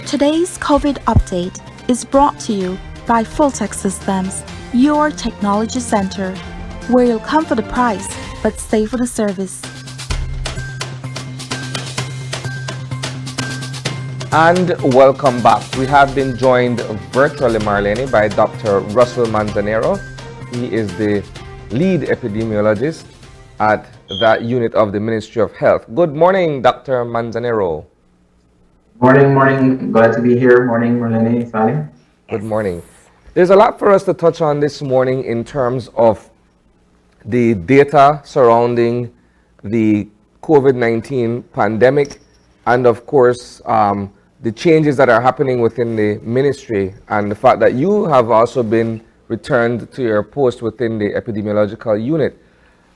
Today's COVID update is brought to you by Fulltech Systems, your technology center, where you'll come for the price but stay for the service. And welcome back. We have been joined virtually, Marlene, by Dr. Russel Manzanero. He is the lead epidemiologist at that unit of the Ministry of Health. Good morning, Dr. Manzanero. Morning. Glad to be here. Morning, Marlene, Sally. Good morning. There's a lot for us to touch on this morning in terms of the data surrounding the COVID-19 pandemic and, of course, the changes that are happening within the ministry and the fact that you have also been returned to your post within the epidemiological unit.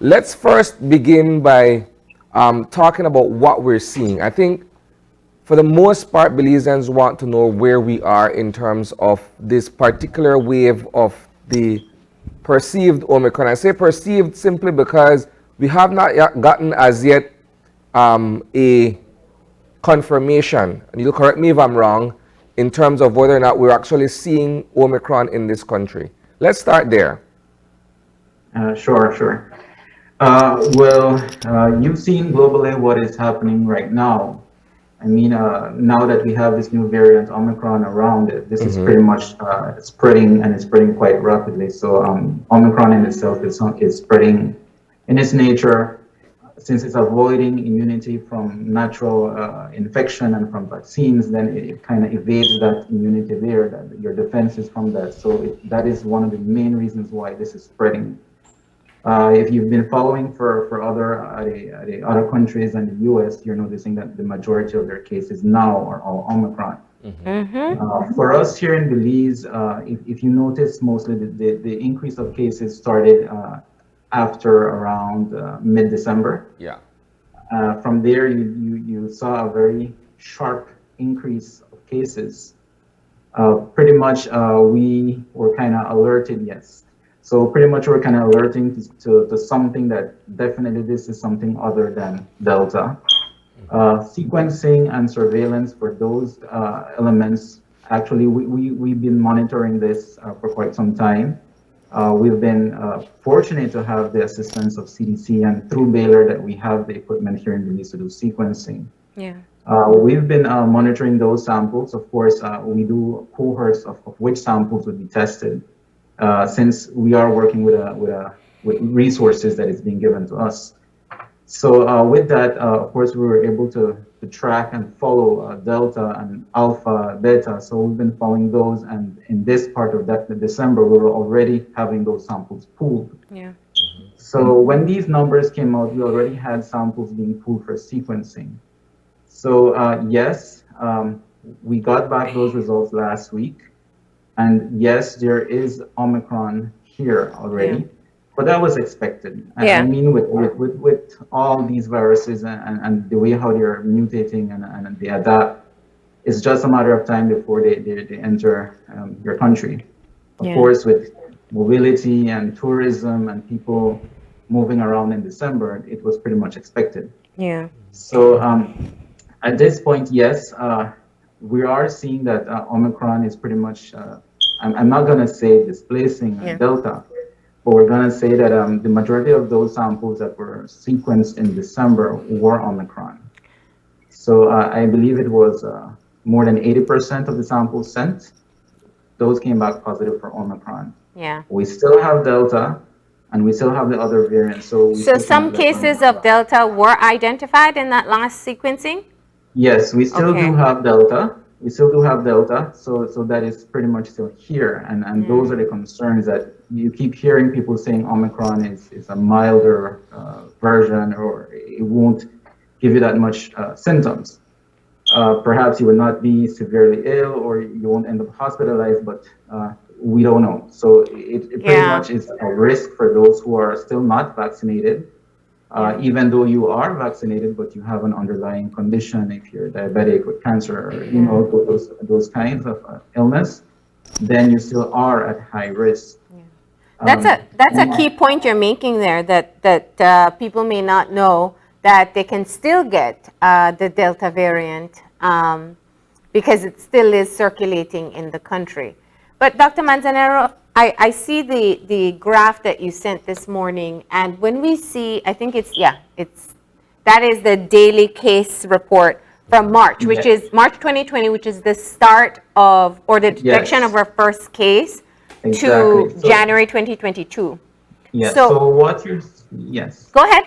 Let's first begin by talking about what we're seeing. I think for the most part, Belizeans want to know where we are in terms of this particular wave of the perceived Omicron. I say perceived simply because we have not yet gotten as yet a confirmation, and you'll correct me if I'm wrong, in terms of whether or not we're actually seeing Omicron in this country. Let's start there. Sure. You've seen globally what is happening right now. I mean, now that we have this new variant Omicron around it, this is pretty much spreading, and it's spreading quite rapidly. So Omicron in itself is spreading in its nature. Since it's avoiding immunity from natural infection and from vaccines, then it kind of evades that immunity there, that your defenses from that. So that is one of the main reasons why this is spreading. If you've been following for other countries and the US, you're noticing that the majority of their cases now are all Omicron. For us here in Belize, if you notice, mostly the increase of cases started after around mid-December. Yeah. From there, you saw a very sharp increase of cases. Pretty much, we were kind of alerted, yes. So pretty much we're kind of alerting to something that definitely this is something other than Delta. Sequencing and surveillance for those elements, actually we've been monitoring this for quite some time. We've been fortunate to have the assistance of CDC, and through Baylor that we have the equipment here in Belize to do sequencing. Yeah. We've been monitoring those samples. Of course, we do cohorts of which samples would be tested. Since we are working with resources that is being given to us. So with that, of course, we were able to track and follow Delta and Alpha, Beta. So we've been following those, and in this part of December, we were already having those samples pooled. Yeah. So when these numbers came out, we already had samples being pooled for sequencing. So yes, we got back those results last week. And yes, there is Omicron here already, but that was expected. Yeah. I mean, with all these viruses and the way how they're mutating and they adapt, it's just a matter of time before they enter your country. Of course, with mobility and tourism and people moving around in December, it was pretty much expected. Yeah. So at this point, yes, we are seeing that Omicron is pretty much, I'm not going to say displacing Delta, but we're going to say that the majority of those samples that were sequenced in December were Omicron. So I believe it was more than 80% of the samples sent, those came back positive for Omicron. Yeah. We still have Delta, and we still have the other variants. So some cases of Delta were identified in that last sequencing? Yes, we still do have Delta. We still do have Delta, so that is pretty much still here. And those are the concerns that you keep hearing people saying Omicron is a milder version, or it won't give you that much symptoms. Perhaps you will not be severely ill, or you won't end up hospitalized, but we don't know. So it pretty much is a risk for those who are still not vaccinated. Even though you are vaccinated, but you have an underlying condition, if you're diabetic with cancer, or, you know, those kinds of illness, then you still are at high risk. That's a key point you're making there, that people may not know that they can still get the Delta variant because it still is circulating in the country. But Dr. Manzanero, I see the graph that you sent this morning, and when we see, I think that is the daily case report from March, which is March 2020, which is the start of, or the detection of our first case, to January 2022. Yes, yes. Go ahead.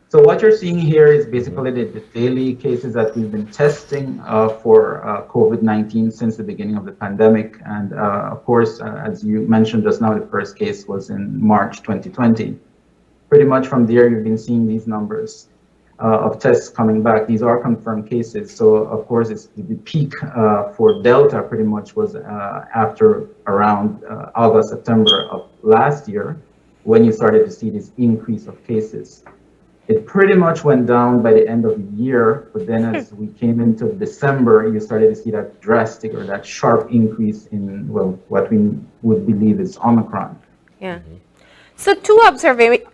So what you're seeing here is basically the daily cases that we've been testing for COVID-19 since the beginning of the pandemic. And of course, as you mentioned just now, the first case was in March 2020. Pretty much from there, you've been seeing these numbers of tests coming back. These are confirmed cases. So of course, it's the peak for Delta pretty much was after around August, September of last year, when you started to see this increase of cases. It pretty much went down by the end of the year, but then as we came into December, you started to see that drastic or that sharp increase in, well, what we would believe is Omicron. Yeah. So two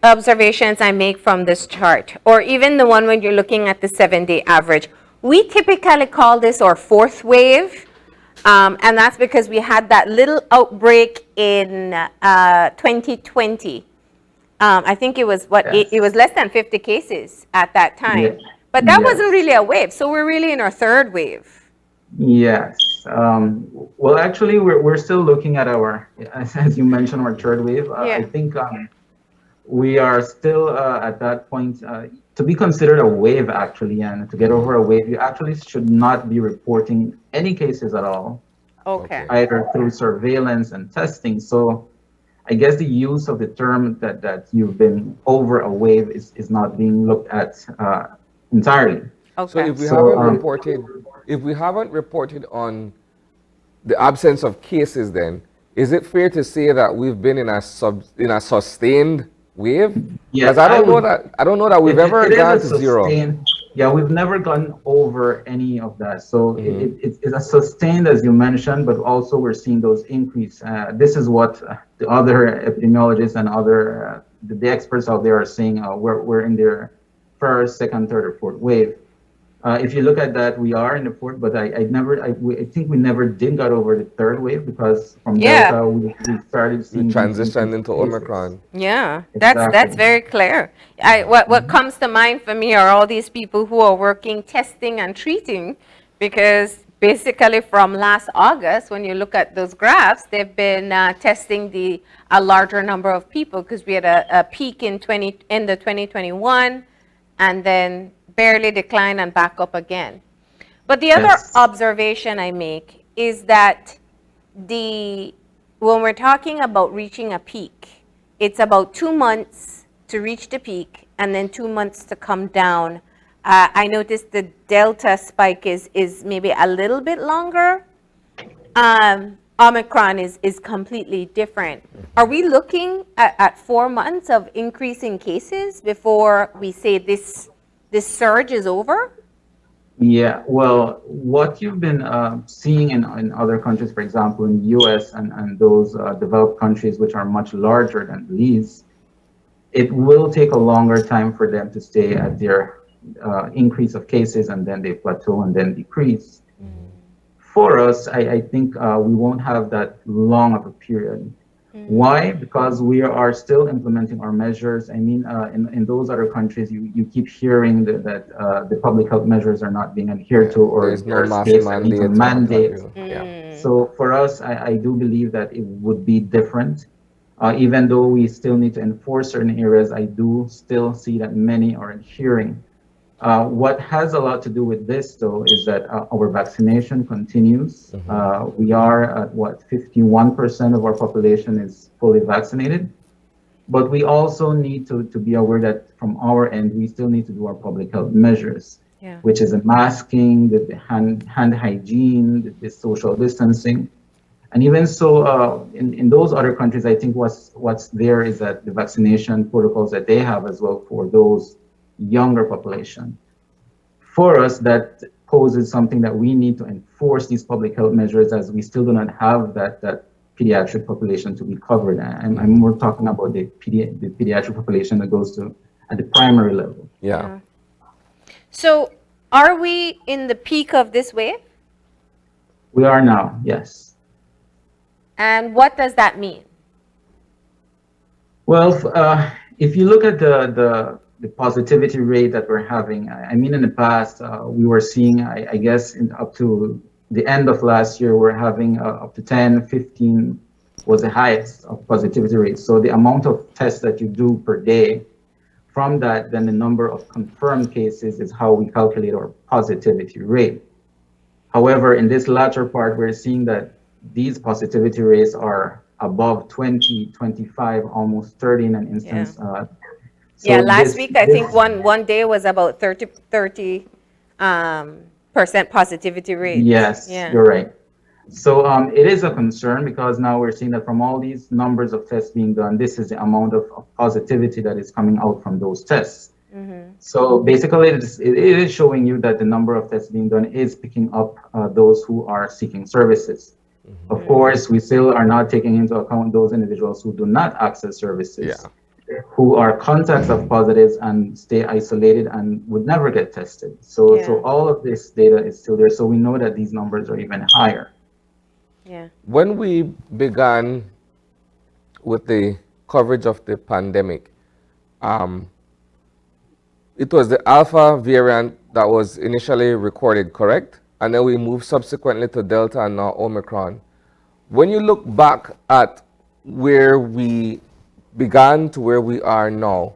observations I make from this chart, or even the one when you're looking at the 7-day average. We typically call this our fourth wave, and that's because we had that little outbreak in 2020. I think it was it was less than 50 cases at that time, but that wasn't really a wave. So we're really in our third wave. Yes. Well, actually, we're still looking at our, as you mentioned, our third wave. I think we are still at that point to be considered a wave, actually, and to get over a wave, you actually should not be reporting any cases at all. Okay. Either through surveillance and testing. So I guess the use of the term that you've been over a wave is not being looked at entirely. Okay. So if we haven't reported on the absence of cases, then is it fair to say that we've been in a sustained wave? Yes, because I don't know that we've ever gone to zero. Yeah, we've never gone over any of that. So it's a sustained, as you mentioned, but also we're seeing those increase. This is what the other epidemiologists and other the experts out there are saying. We're in their first, second, third, or fourth wave. If you look at that, we are in the fourth, but I think we never did got over the third wave because from Delta we started seeing transition into Omicron. Yeah, that's very clear. What comes to mind for me are all these people who are working testing and treating, because basically from last August, when you look at those graphs, they've been testing a larger number of people, because we had a peak in the 2021, and then barely decline and back up again. But the other observation I make is that when we're talking about reaching a peak, it's about 2 months to reach the peak and then 2 months to come down. I noticed the Delta spike is maybe a little bit longer. Omicron is completely different. Are we looking at 4 months of increasing cases before we say this surge is over? Yeah, well, what you've been seeing in other countries, for example, in the US and those developed countries which are much larger than Belize, it will take a longer time for them to stay at their increase of cases, and then they plateau and then decrease. For us, I think we won't have that long of a period. Why? Because we are still implementing our measures. I mean, in those other countries, you keep hearing that the public health measures are not being adhered to, or there's no mask mandate. So for us, I do believe that it would be different. Even though we still need to enforce certain areas, I do still see that many are adhering. What has a lot to do with this, though, is that our vaccination continues. We are at 51% of our population is fully vaccinated. But we also need to be aware that from our end, we still need to do our public health measures, which is the masking, the hand hygiene, the social distancing. And even so, in those other countries, I think what's there is that the vaccination protocols that they have as well for those younger population. For us, that poses something that we need to enforce these public health measures, as we still do not have that pediatric population to be covered. I'm more talking about the pediatric population that goes to at the primary level. So are we in the peak of this wave? We are now, yes. And what does that mean? Well, if you look at the positivity rate that we're having, I mean, in the past, we were seeing, I guess, up to the end of last year, we're having up to 10, 15 was the highest of positivity rate. So the amount of tests that you do per day, from that, then the number of confirmed cases is how we calculate our positivity rate. However, in this latter part, we're seeing that these positivity rates are above 20, 25, almost 30 in an instance. Yeah, last week I think one day was about 30% positivity rate. Yes, Yeah. you're right. So it is a concern because now we're seeing that from all these numbers of tests being done, this is the amount of positivity that is coming out from those tests. So basically, it is showing you that the number of tests being done is picking up those who are seeking services. Of course, we still are not taking into account those individuals who do not access services, who are contacts of positives and stay isolated and would never get tested. So all of this data is still there. So we know that these numbers are even higher. Yeah. When we began with the coverage of the pandemic, it was the Alpha variant that was initially recorded, correct? And then we moved subsequently to Delta and now Omicron. When you look back at where we began to where we are now,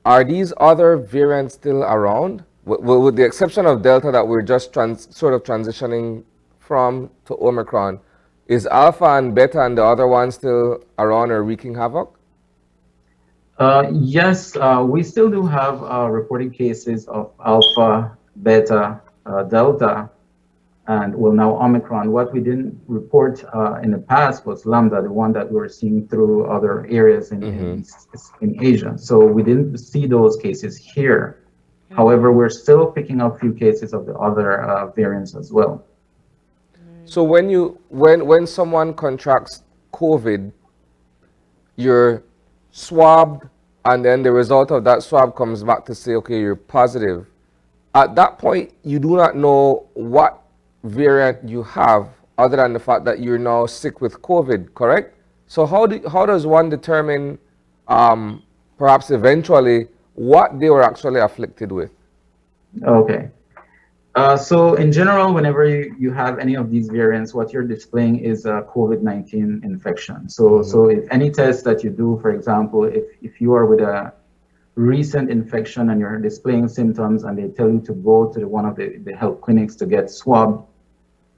are these other variants still around? With the exception of Delta that we're just sort of transitioning from to Omicron, is Alpha and Beta and the other ones still around or wreaking havoc? Yes, we still do have reported cases of Alpha, Beta, Delta, and well, now Omicron. What we didn't report in the past was Lambda, the one that we're seeing through other areas in Asia. So we didn't see those cases here. However, we're still picking up a few cases of the other variants as well. So when someone contracts COVID, you're swabbed, and then the result of that swab comes back to say, okay, you're positive. At that point, you do not know what variant you have other than the fact that you're now sick with COVID, correct? So how does one determine perhaps eventually what they were actually afflicted with? Okay. So in general, whenever you have any of these variants, what you're displaying is a COVID-19 infection. So if any test that you do, for example, if you are with a recent infection and you're displaying symptoms and they tell you to go to one of the health clinics to get swabbed,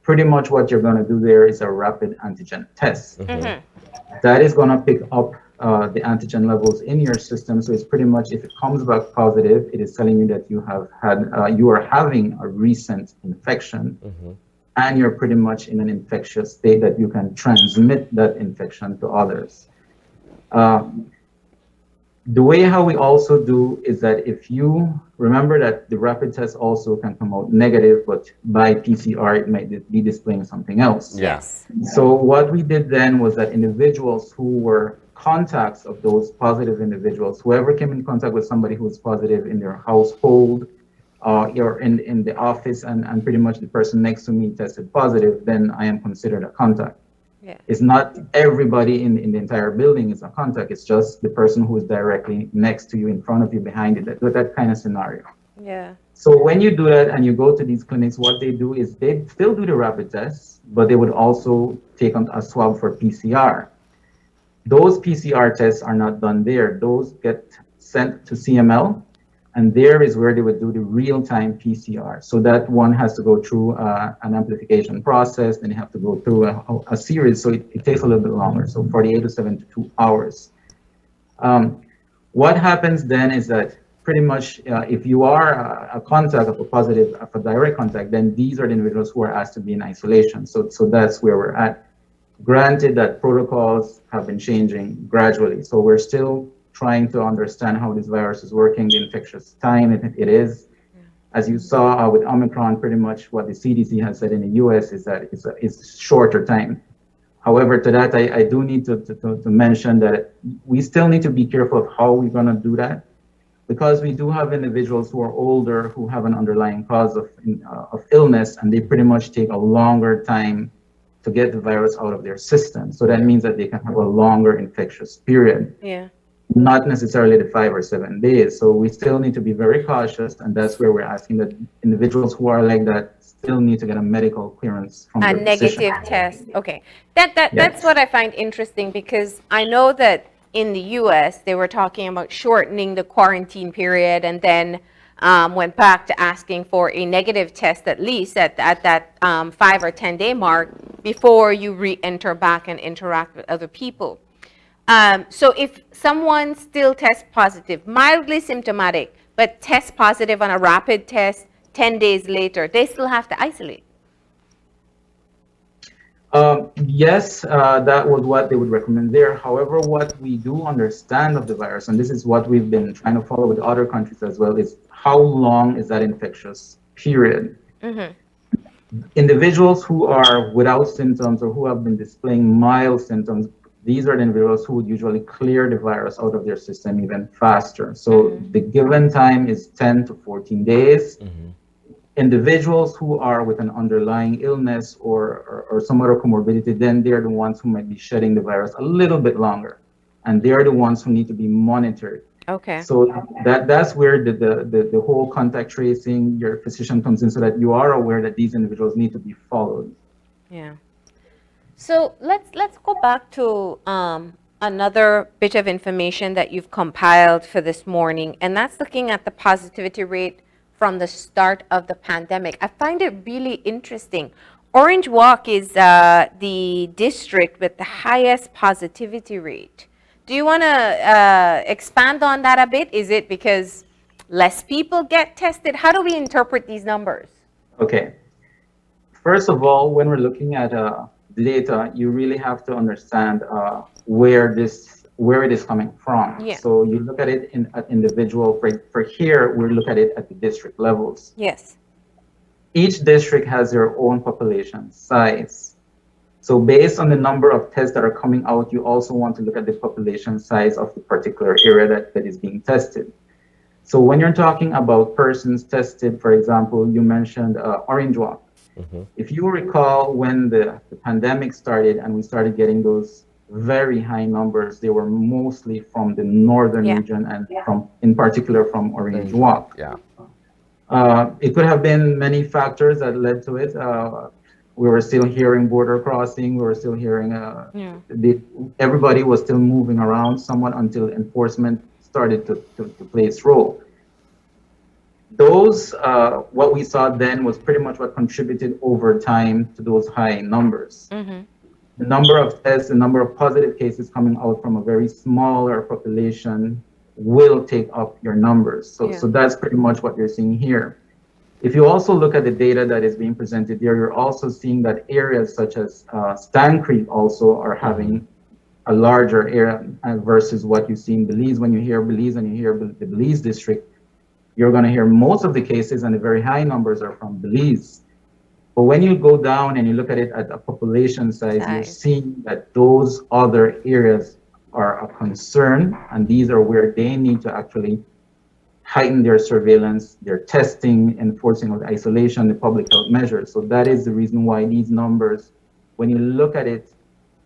pretty much what you're going to do there is a rapid antigen test. That is going to pick up the antigen levels in your system. So it's pretty much, if it comes back positive, it is telling you that you have had, you are having a recent infection, and you're pretty much in an infectious state that you can transmit that infection to others. The way how we also do is that if you remember that the rapid test also can come out negative, but by PCR, it might be displaying something else. Yes. So what we did then was that individuals who were contacts of those positive individuals, whoever came in contact with somebody who was positive in their household or in the office, and pretty much the person next to me tested positive, then I am considered a contact. Yeah. It's not everybody in the entire building is a contact. It's just the person who is directly next to you, in front of you, behind you, that kind of scenario. Yeah. So when you do that and you go to these clinics, what they do is they still do the rapid tests, but they would also take a swab for PCR. Those PCR tests are not done there. Those get sent to CML, and there is where they would do the real-time PCR. So that one has to go through an amplification process, then you have to go through a series, so it takes a little bit longer, so 48 to 72 hours. What happens then is that pretty much if you are a contact of a positive, of a direct contact, then these are the individuals who are asked to be in isolation. So that's where we're at. Granted that protocols have been changing gradually, so we're still trying to understand how this virus is working, the infectious time it is. As you saw with Omicron, pretty much what the CDC has said in the US is that it's shorter time. However, to that, I do need to mention that we still need to be careful of how we're gonna do that, because we do have individuals who are older, who have an underlying cause of illness, and they pretty much take a longer time to get the virus out of their system. So that means that they can have a longer infectious period. Yeah. Not necessarily the 5 or 7 days. So we still need to be very cautious, and that's where we're asking that individuals who are like that still need to get a medical clearance from A their physician. negative test. Okay. That's Yes. what I find interesting, because I know that in the US they were talking about shortening the quarantine period, and then went back to asking for a negative test at least at that 5 or 10 day mark before you re-enter back and interact with other people. So if someone still tests positive, mildly symptomatic, but tests positive on a rapid test 10 days later, they still have to isolate. Yes, that was what they would recommend there. However, what we do understand of the virus, and this is what we've been trying to follow with other countries as well, is how long is that infectious period? Mm-hmm. Individuals who are without symptoms or who have been displaying mild symptoms, these are the individuals who would usually clear the virus out of their system even faster. So the given time is 10 to 14 days. Individuals who are with an underlying illness or some other comorbidity, then they're the ones who might be shedding the virus a little bit longer. And they're the ones who need to be monitored. Okay. So that's where the whole contact tracing, your physician comes in, so that you are aware that these individuals need to be followed. Yeah. So let's go back to another bit of information that you've compiled for this morning, and that's looking at the positivity rate from the start of the pandemic. I find it really interesting. Orange Walk is the district with the highest positivity rate. Do you want to expand on that a bit? Is it because less people get tested? How do we interpret these numbers? Okay. First of all, when we're looking at data, you really have to understand where it is coming from. Yeah. So you look at it at individual. For here, we look at it at the district levels. Yes. Each district has their own population size. So based on the number of tests that are coming out, you also want to look at the population size of the particular area that is being tested. So when you're talking about persons tested, for example, you mentioned Orange Walk. If you recall, when the pandemic started and we started getting those very high numbers, they were mostly from the northern region and in particular from Orange Walk. Yeah. It could have been many factors that led to it. We were still hearing border crossing. We were still hearing everybody was still moving around somewhat until enforcement started to play its role. Those, what we saw then was pretty much what contributed over time to those high numbers. The number of tests, the number of positive cases coming out from a very smaller population will take up your numbers. So that's pretty much what you're seeing here. If you also look at the data that is being presented there, you're also seeing that areas such as Stan Creek also are having a larger area versus what you see in Belize. When you hear Belize and you hear the Belize district, you're going to hear most of the cases and the very high numbers are from Belize. But when you go down and you look at it at a population size, you're seeing that those other areas are a concern, and these are where they need to actually heighten their surveillance, their testing, enforcing of isolation, the public health measures. So that is the reason why these numbers, when you look at it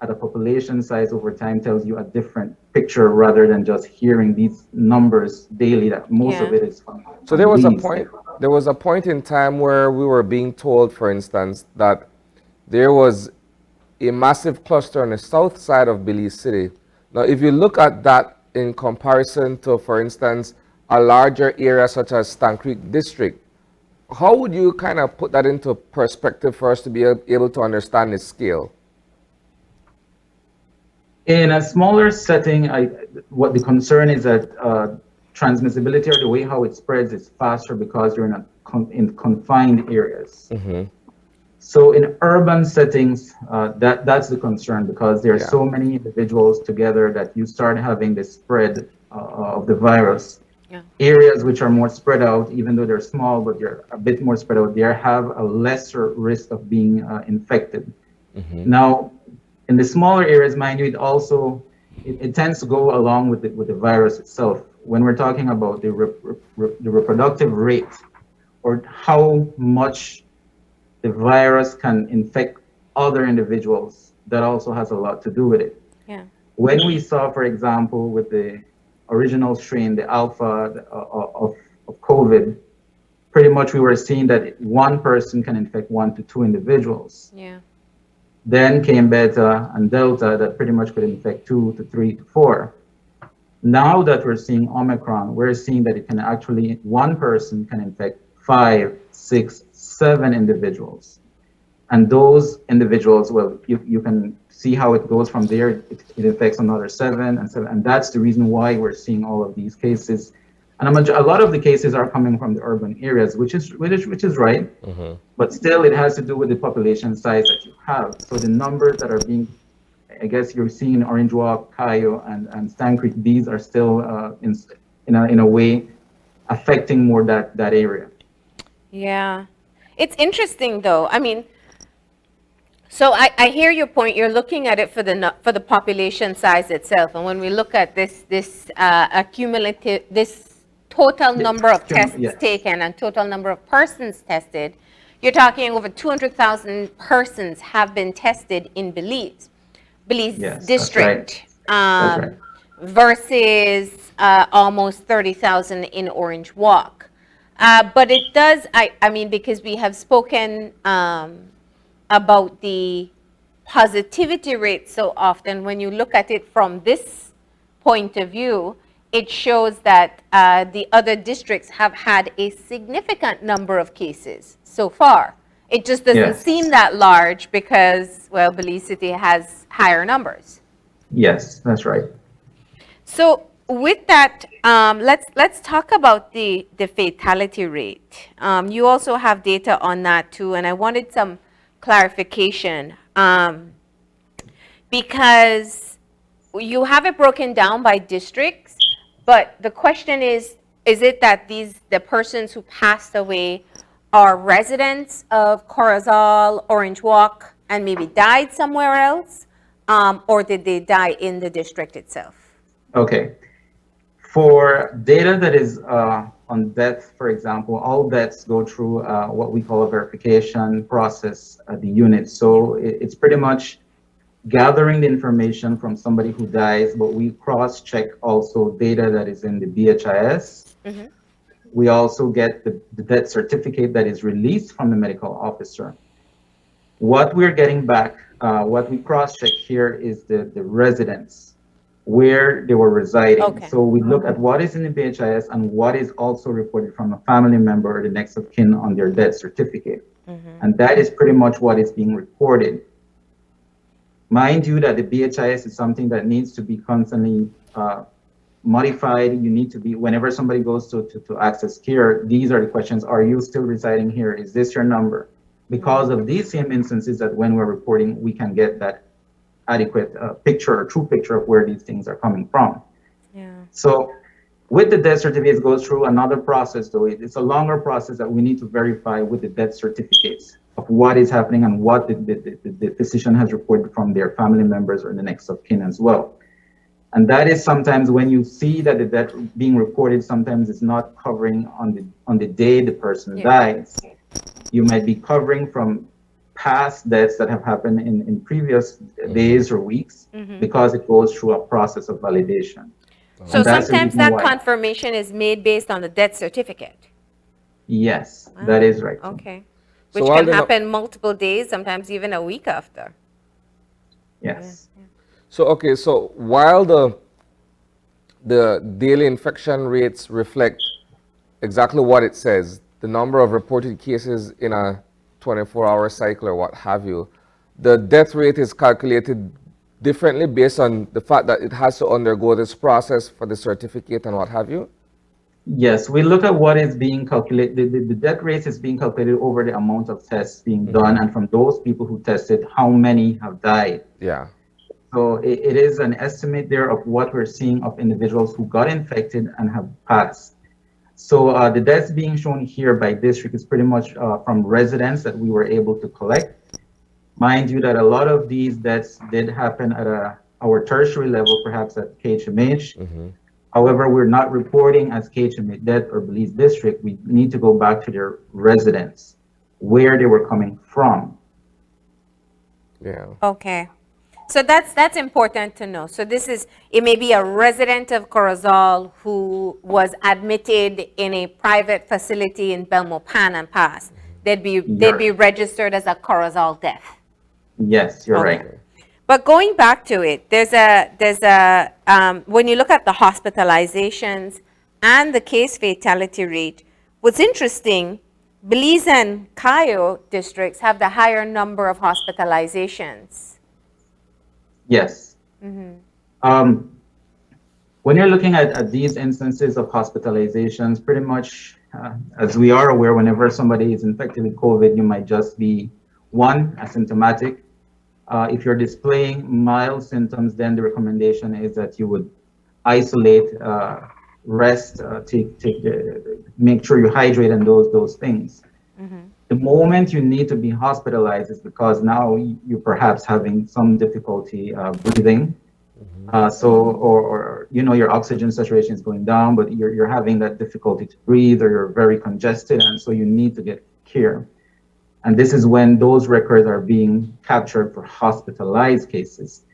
at a population size over time, tells you a different picture rather than just hearing these numbers daily, that most of it is from. So there was a point in time where we were being told, for instance, that there was a massive cluster on the south side of Belize City. Now, if you look at that in comparison to, for instance, a larger area such as Stan Creek District, how would you kind of put that into perspective for us to be able to understand the scale? In a smaller setting, what the concern is that transmissibility, or the way how it spreads, is faster because you're in confined areas. So in urban settings, that's the concern, because there are so many individuals together that you start having the spread of the virus. Areas which are more spread out, even though they're small, but they're a bit more spread out, they have a lesser risk of being infected. Now, in the smaller areas, mind you, it tends to go along with the virus itself. When we're talking about the reproductive rate, or how much the virus can infect other individuals, that also has a lot to do with it. Yeah. When we saw, for example, with the original strain, the alpha of COVID, pretty much we were seeing that one person can infect 1 to 2 individuals. Yeah. Then came beta and delta that pretty much could infect 2 to 3 to 4. Now that we're seeing Omicron, we're seeing that it can actually, one person can infect 5, 6, 7 individuals. And those individuals, well, you can see how it goes from there. It affects another 7 and 7. And that's the reason why we're seeing all of these cases. And a lot of the cases are coming from the urban areas, which is right. But still, it has to do with the population size that you have. So the numbers that are being, I guess you're seeing Orange Walk, Cayo, and Stan Creek, these are still in a way affecting more that area. Yeah. It's interesting though. I mean, so I hear your point. You're looking at it for the population size itself. And when we look at this accumulative, this total number of tests taken and total number of persons tested, you're talking over 200,000 persons have been tested in Belize district, That's right. versus almost 30,000 in Orange Walk. But it does, I mean, because we have spoken about the positivity rate so often, when you look at it from this point of view, it shows that the other districts have had a significant number of cases so far. It just doesn't seem that large because, well, Belize City has higher numbers. Yes, that's right. So with that, let's talk about the fatality rate. You also have data on that too, and I wanted some clarification because you have it broken down by districts, but the question is it that the persons who passed away are residents of Corozal, Orange Walk, and maybe died somewhere else, or did they die in the district itself? Okay. For data that is on death, for example, all deaths go through what we call a verification process at the unit. So it's pretty much gathering the information from somebody who dies, but we cross-check also data that is in the BHIS. Mm-hmm. We also get the death certificate that is released from the medical officer. What we're getting back, what we cross-check here is the residence, where they were residing. Okay. So we look at what is in the BHIS and what is also reported from a family member or the next of kin on their death certificate. Mm-hmm. And that is pretty much what is being reported. Mind you that the BHIS is something that needs to be constantly modified. You need to be, whenever somebody goes to access care, these are the questions. Are you still residing here? Is this your number? Because of these same instances that when we're reporting, we can get that adequate picture or true picture of where these things are coming from. Yeah. So with the death certificates, it goes through another process, though. It's a longer process that we need to verify with the death certificates of what is happening and what the physician has reported from their family members or the next of kin as well. And that is sometimes when you see that the death being reported, sometimes it's not covering on the day the person dies. You might be covering from past deaths that have happened in previous days or weeks, because it goes through a process of validation. So sometimes that confirmation is made based on the death certificate. Yes, that is right. Okay. Which can happen multiple days, sometimes even a week after. Yes. Yeah. So, okay, so while the daily infection rates reflect exactly what it says, the number of reported cases in a 24-hour cycle or what have you, the death rate is calculated differently based on the fact that it has to undergo this process for the certificate and what have you? Yes, we look at what is being calculated. The death rate is being calculated over the amount of tests being done, and from those people who tested, how many have died. Yeah. So it is an estimate there of what we're seeing of individuals who got infected and have passed. So the deaths being shown here by district is pretty much from residents that we were able to collect. Mind you that a lot of these deaths did happen at our tertiary level, perhaps at KHMH. Mm-hmm. However, we're not reporting as KHMH death or Belize district. We need to go back to their residents, where they were coming from. Yeah. Okay. So that's important to know. So it may be a resident of Corozal who was admitted in a private facility in Belmopan and Pass. They'd be registered as a Corozal death. Yes, you're Okay. right. But going back to it, when you look at the hospitalizations and the case fatality rate, what's interesting, Belize and Cayo districts have the higher number of hospitalizations. Yes. Um, when you're looking at these instances of hospitalizations, pretty much, as we are aware, whenever somebody is infected with COVID, you might just be, one, asymptomatic. If you're displaying mild symptoms, then the recommendation is that you would isolate, rest, make sure you hydrate and those things. The moment you need to be hospitalized is because now you're perhaps having some difficulty breathing. Or your oxygen saturation is going down, but you're having that difficulty to breathe, or you're very congested, and so you need to get care. And this is when those records are being captured for hospitalized cases.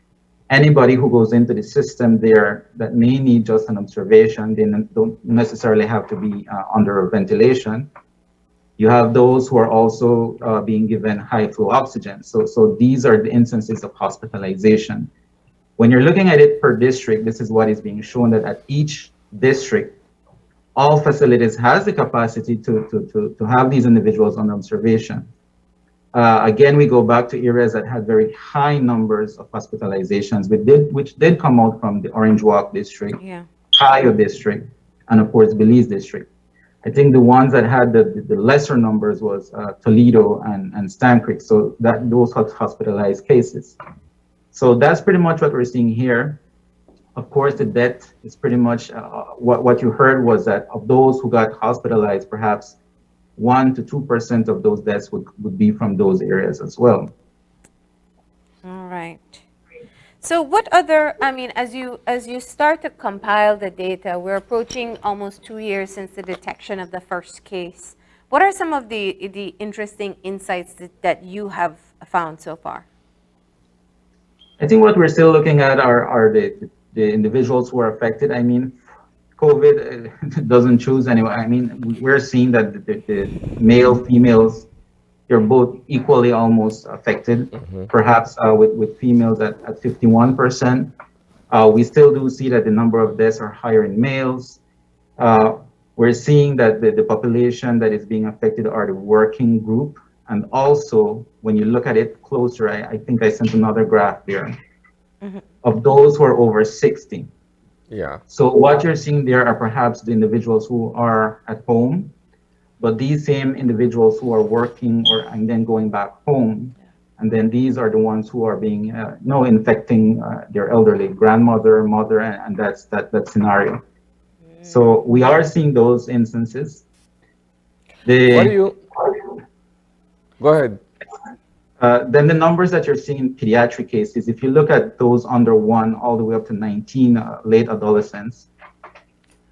Anybody who goes into the system there that may need just an observation, they don't necessarily have to be under ventilation. You have those who are also being given high flow oxygen. So these are the instances of hospitalization. When you're looking at it per district, this is what is being shown, that at each district, all facilities has the capacity to have these individuals under observation. Again, we go back to areas that had very high numbers of hospitalizations, which did come out from the Orange Walk district, Cayo district, and of course, Belize district. I think the ones that had the lesser numbers was Toledo and Stan Creek, so those hospitalized cases. So that's pretty much what we're seeing here. Of course, the death is pretty much what you heard was that of those who got hospitalized, perhaps 1 to 2% of those deaths would be from those areas as well. All right. So what other, as you start to compile the data, we're approaching almost 2 years since the detection of the first case. What are some of the interesting insights that you have found so far? I think what we're still looking at are the individuals who are affected. I mean, COVID doesn't choose anyone. I mean, we're seeing that the male, females, you're both equally almost affected, perhaps with females at 51%. We still do see that the number of deaths are higher in males. We're seeing that the population that is being affected are the working group. And also, when you look at it closer, I think I sent another graph there, of those who are over 60. Yeah. So what you're seeing there are perhaps the individuals who are at home, but these same individuals who are working and then going back home, and then these are the ones who are being, infecting their elderly grandmother, mother, and that's that scenario. So we are seeing those instances. Go ahead. Then the numbers that you're seeing in pediatric cases, if you look at those under 1 all the way up to 19 late adolescents,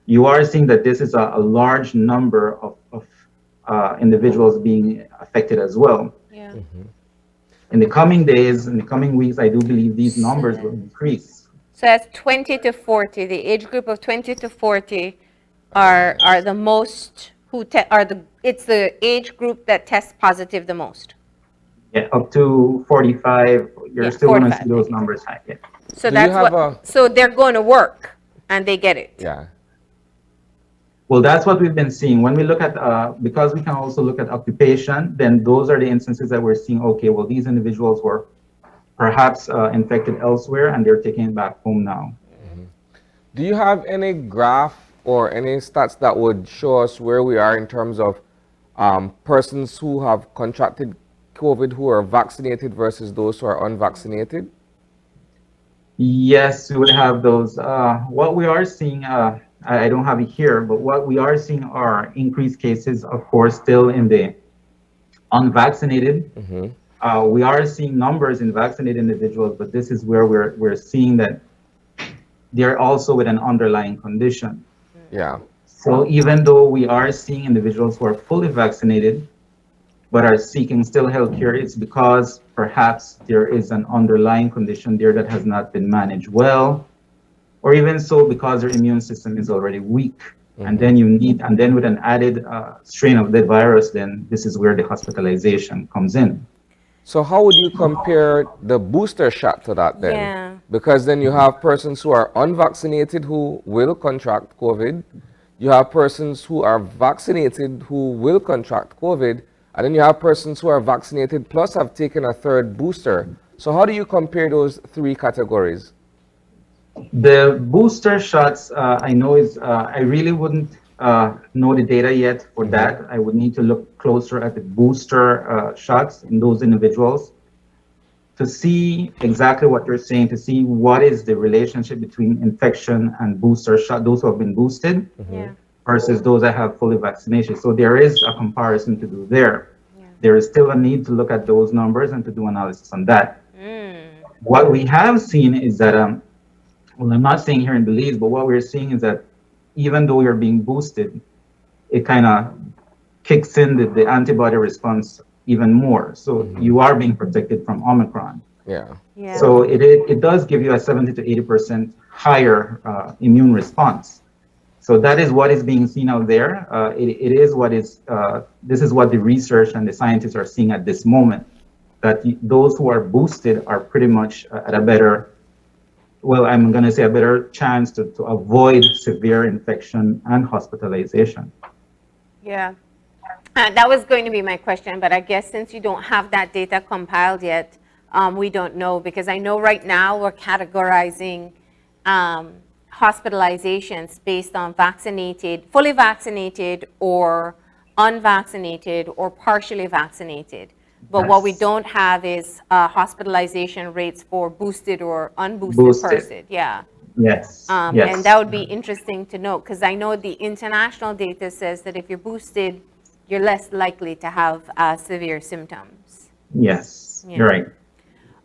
you are seeing that this is a large number of individuals being affected as well. Yeah. In the coming days, in the coming weeks, I do believe these numbers will increase. So that's 20 to 40. The age group of 20 to 40 are the most it's the age group that tests positive the most. Yeah, up to 45, you're still going to see those numbers high. Yeah. So so they're going to work and they get it. Yeah. Well, that's what we've been seeing. When we look at, because we can also look at occupation, then those are the instances that we're seeing, okay, well, these individuals were perhaps infected elsewhere and they're taking it back home now. Do you have any graph or any stats that would show us where we are in terms of persons who have contracted COVID who are vaccinated versus those who are unvaccinated? Yes, we would have those. What we are seeing, I don't have it here, but what we are seeing are increased cases, of course, still in the unvaccinated. We are seeing numbers in vaccinated individuals, but this is where we're seeing that they're also with an underlying condition. Yeah. So even though we are seeing individuals who are fully vaccinated, but are seeking still healthcare, it's because perhaps there is an underlying condition there that has not been managed well, or even so because their immune system is already weak. And then and then with an added strain of the virus, then this is where the hospitalization comes in. So how would you compare the booster shot to that then? Yeah. Because then you have persons who are unvaccinated who will contract COVID. You have persons who are vaccinated who will contract COVID. And then you have persons who are vaccinated plus have taken a third booster. So how do you compare those three categories? The booster shots, I know I really wouldn't know the data yet for that. I would need to look closer at the booster shots in those individuals to see exactly what you're saying, to see what is the relationship between infection and booster shot, those who have been boosted versus those that have fully vaccination. So there is a comparison to do there. There is still a need to look at those numbers and to do analysis on that. What we have seen is that, well, I'm not saying here in Belize, but what we're seeing is that even though you're being boosted, it kind of kicks in the antibody response even more. So you are being protected from Omicron. Yeah. So it does give you a 70 to 80% higher immune response. So that is what is being seen out there. It is what is, this is what the research and the scientists are seeing at this moment, that those who are boosted are pretty much at a better, well, I'm going to say a better chance to avoid severe infection and hospitalization. Yeah. That was going to be my question, but I guess since you don't have that data compiled yet, we don't know, because I know right now we're categorizing hospitalizations based on vaccinated, fully vaccinated, or unvaccinated, or partially vaccinated. But what we don't have is hospitalization rates for boosted or unboosted person. Yeah. Yes. And that would be interesting to know, because I know the international data says that if you're boosted, you're less likely to have severe symptoms. Yes, you're right.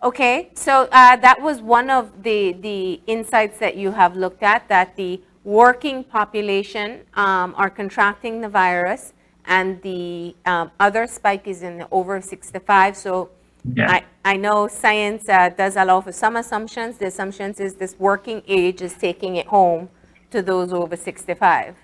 Okay, so that was one of the insights that you have looked at, that the working population are contracting the virus, and the other spike is in the over 65. So I know science does allow for some assumptions. The assumptions is this working age is taking it home to those over 65.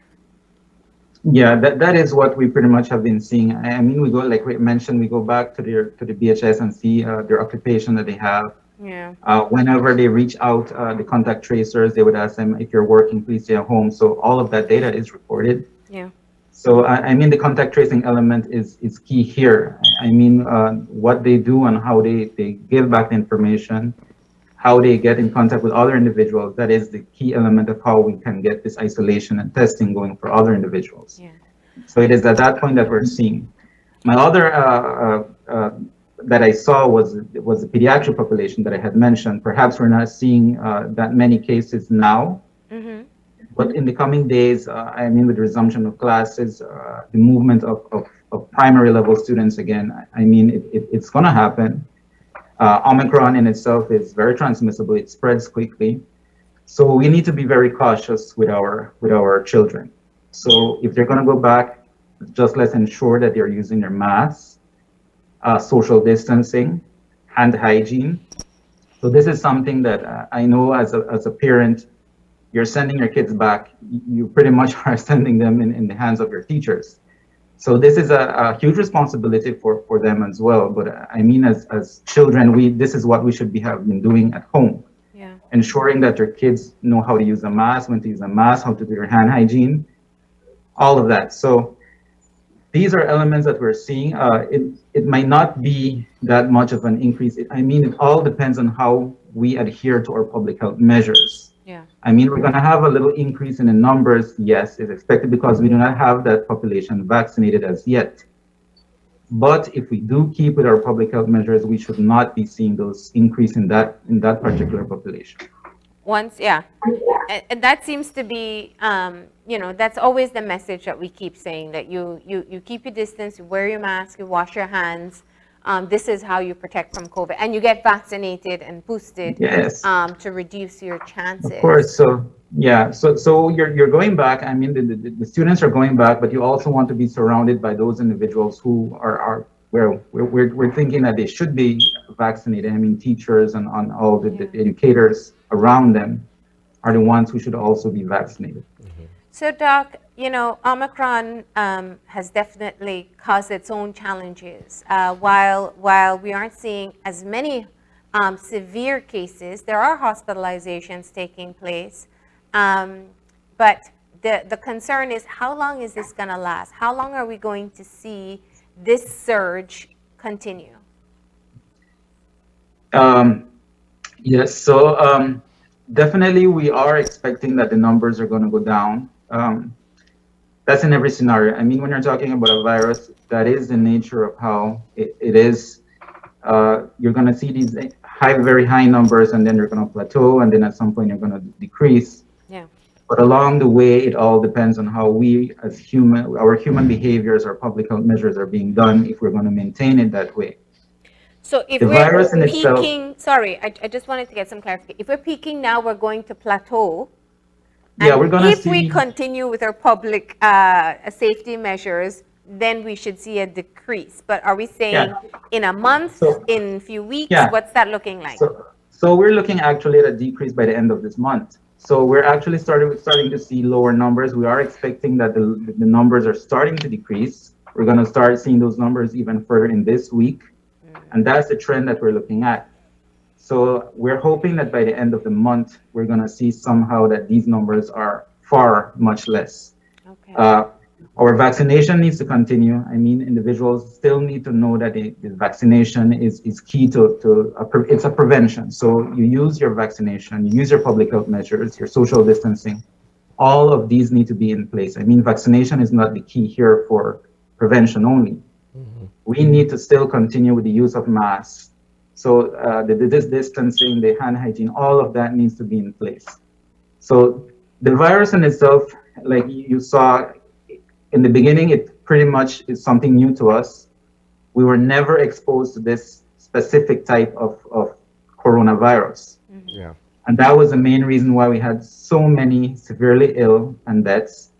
Yeah, that is what we pretty much have been seeing. I mean, we go, like we mentioned, we go back to the BHS and see their occupation that they have. Yeah. Whenever they reach out, the contact tracers, they would ask them, if you're working, please stay at home. So all of that data is recorded. Yeah. So I mean, the contact tracing element is key here. I mean, what they do and how they give back the information, how they get in contact with other individuals, that is the key element of how we can get this isolation and testing going for other individuals. Yeah. So it is at that point that we're seeing. My other that I saw was the pediatric population that I had mentioned. Perhaps we're not seeing that many cases now, but in the coming days, I mean, with the resumption of classes, the movement of primary level students again, I mean, it's going to happen. Omicron in itself is very transmissible. It spreads quickly. So we need to be very cautious with our children. So if they're going to go back, just let's ensure that they're using their masks, social distancing, hand hygiene. So this is something that I know as a parent, you're sending your kids back, you pretty much are sending them in the hands of your teachers. So this is a huge responsibility for them as well. But I mean, as children, this is what we should have been doing at home. Yeah. Ensuring that your kids know how to use a mask, when to use a mask, how to do your hand hygiene, all of that. So these are elements that we're seeing. It might not be that much of an increase. I mean, it all depends on how we adhere to our public health measures. Yeah. I mean, we're going to have a little increase in the numbers. Yes, it's expected because we do not have that population vaccinated as yet. But if we do keep with our public health measures, we should not be seeing those increase in that particular population. And that seems to be, that's always the message that we keep saying, that you keep your distance, you wear your mask, you wash your hands. This is how you protect from COVID, and you get vaccinated and boosted. Yes. To reduce your chances. Of course. So yeah. So you're going back. I mean, the students are going back, but you also want to be surrounded by those individuals who we're thinking that they should be vaccinated. I mean, teachers and on all the educators around them are the ones who should also be vaccinated. So, Doc, you know, Omicron has definitely caused its own challenges. While we aren't seeing as many severe cases, there are hospitalizations taking place. But the concern is, how long is this going to last? How long are we going to see this surge continue? Yes, so definitely we are expecting that the numbers are going to go down. That's in every scenario. I mean, when you're talking about a virus, that is the nature of how it is. You're going to see these very high numbers, and then they're going to plateau, and then at some point you're going to decrease. Yeah. But along the way, it all depends on how we as our human behaviors, our public health measures are being done, if we're going to maintain it that way. So if The virus in we're itself- peaking, sorry, I just wanted to get some clarification. If we're peaking now, we're going to plateau. Yeah, And we're going to if see. we continue with our public safety measures, then we should see a decrease. But are we saying Yeah. in a month, So- in a few weeks? Yeah. What's that looking like? So we're looking actually at a decrease by the end of this month. So we're actually starting to see lower numbers. We are expecting that the numbers are starting to decrease. We're going to start seeing those numbers even further in this week. And that's the trend that we're looking at. So we're hoping that by the end of the month, we're going to see somehow that these numbers are much less. Okay. Our vaccination needs to continue. I mean, individuals still need to know that the vaccination is key it's a prevention. So you use your vaccination, you use your public health measures, your social distancing. All of these need to be in place. I mean, vaccination is not the key here for prevention only. We need to still continue with the use of masks. So this distancing, the hand hygiene, all of that needs to be in place. So the virus in itself, like you saw in the beginning, it pretty much is something new to us. We were never exposed to this specific type of coronavirus. Yeah. And that was the main reason why we had so many severely ill and deaths.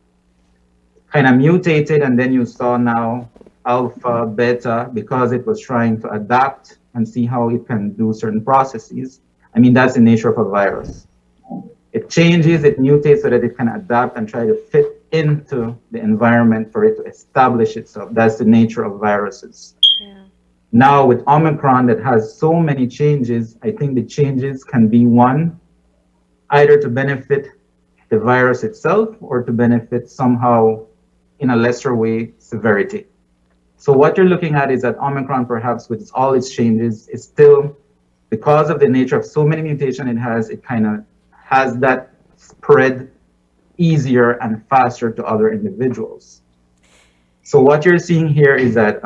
Kind of mutated, and then you saw now alpha, beta, because it was trying to adapt and see how it can do certain processes. I mean, that's the nature of a virus. It changes, it mutates so that it can adapt and try to fit into the environment for it to establish itself. That's the nature of viruses. Yeah. Now with Omicron that has so many changes, I think the changes can be one, either to benefit the virus itself or to benefit somehow in a lesser way severity. So what you're looking at is that Omicron, perhaps with all its changes, is still, because of the nature of so many mutations it has, it kind of has that spread easier and faster to other individuals. So what you're seeing here is that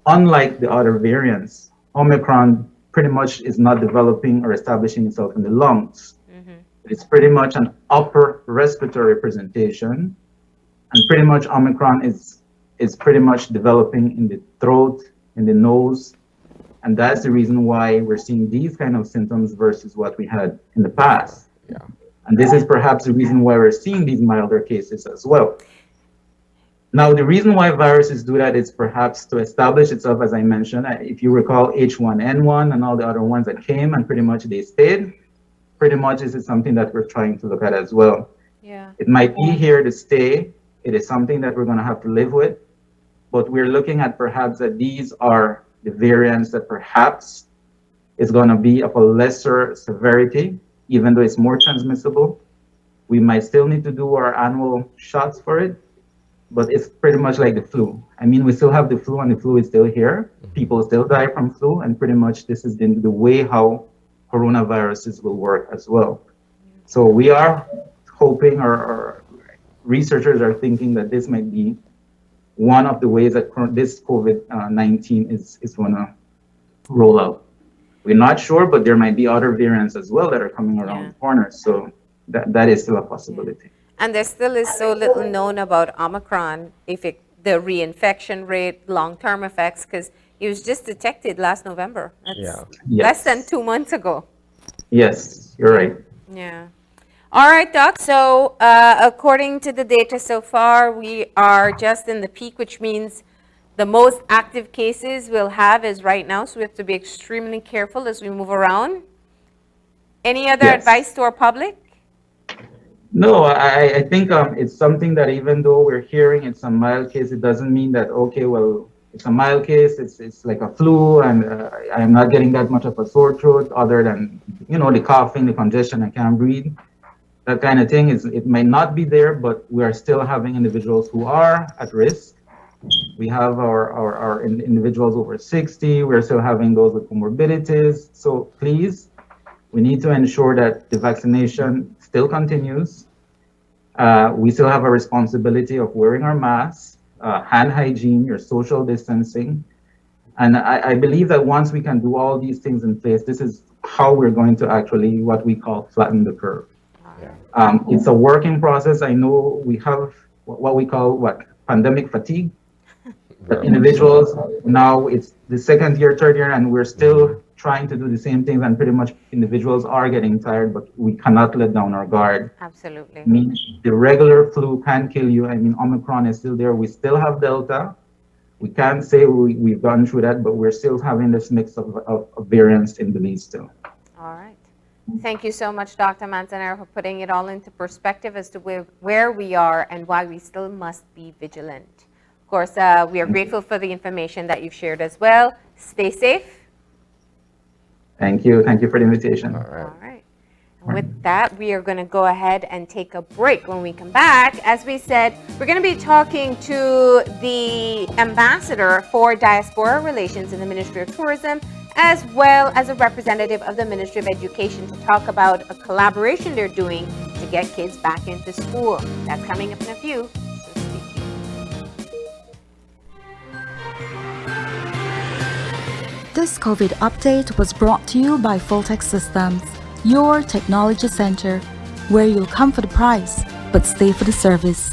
unlike the other variants, Omicron pretty much is not developing or establishing itself in the lungs. It's pretty much an upper respiratory presentation, and pretty much Omicron is pretty much developing in the throat, in the nose, and that's the reason why we're seeing these kind of symptoms versus what we had in the past. Yeah. And this is perhaps the reason why we're seeing these milder cases as well. Now, the reason why viruses do that is perhaps to establish itself, as I mentioned. If you recall H1N1 and all the other ones that came and pretty much they stayed, pretty much this is something that we're trying to look at as well. Yeah. It might be here to stay. It is something that we're going to have to live with. But we're looking at perhaps that these are the variants that perhaps is going to be of a lesser severity, even though it's more transmissible. We might still need to do our annual shots for it, but it's pretty much like the flu. I mean, we still have the flu and the flu is still here. People still die from flu, and pretty much this is the way how coronaviruses will work as well. So we are hoping, or researchers are thinking that this might be one of the ways that this COVID-19 is going to roll out. We're not sure, but there might be other variants as well that are coming around the corner. So that is still a possibility. And there still is so little known about Omicron, the reinfection rate, long-term effects, because it was just detected last November. That's less than 2 months ago. Yes, you're right. Yeah. All right, Doc. So according to the data so far, we are just in the peak, which means the most active cases we'll have is right now, so we have to be extremely careful as we move around. Any other Yes. advice to our public? No, I think it's something that even though we're hearing it's a mild case, it doesn't mean that, okay, well, it's a mild case, it's like a flu, and I'm not getting that much of a sore throat other than, the coughing, the congestion, I can't breathe. That kind of thing it might not be there, but we are still having individuals who are at risk. We have our individuals over 60, we're still having those with comorbidities. So please, we need to ensure that the vaccination still continues. We still have a responsibility of wearing our masks, hand hygiene, your social distancing. And I believe that once we can do all these things in place, this is how we're going to actually, what we call, flatten the curve. It's a working process. I know we have what we call pandemic fatigue. That individuals, now it's the second year, third year, and we're still trying to do the same things, and pretty much individuals are getting tired, but we cannot let down our guard. Absolutely. I mean, the regular flu can kill you. I mean, Omicron is still there. We still have Delta. We can't say we've gone through that, but we're still having this mix of variants in Belize still. All right. Thank you so much, Dr. Manzanero, for putting it all into perspective as to where we are and why we still must be vigilant. Of course, we are grateful for the information that you've shared as well. Stay safe. Thank you. Thank you for the invitation. All right. All right. And with that, we are going to go ahead and take a break. When we come back, as we said, we're going to be talking to the ambassador for diaspora relations in the Ministry of Tourism, as well as a representative of the Ministry of Education, to talk about a collaboration they're doing to get kids back into school. That's coming up in a few. So stay tuned. This COVID update was brought to you by Fulltech Systems, your technology center, where you'll come for the price, but stay for the service.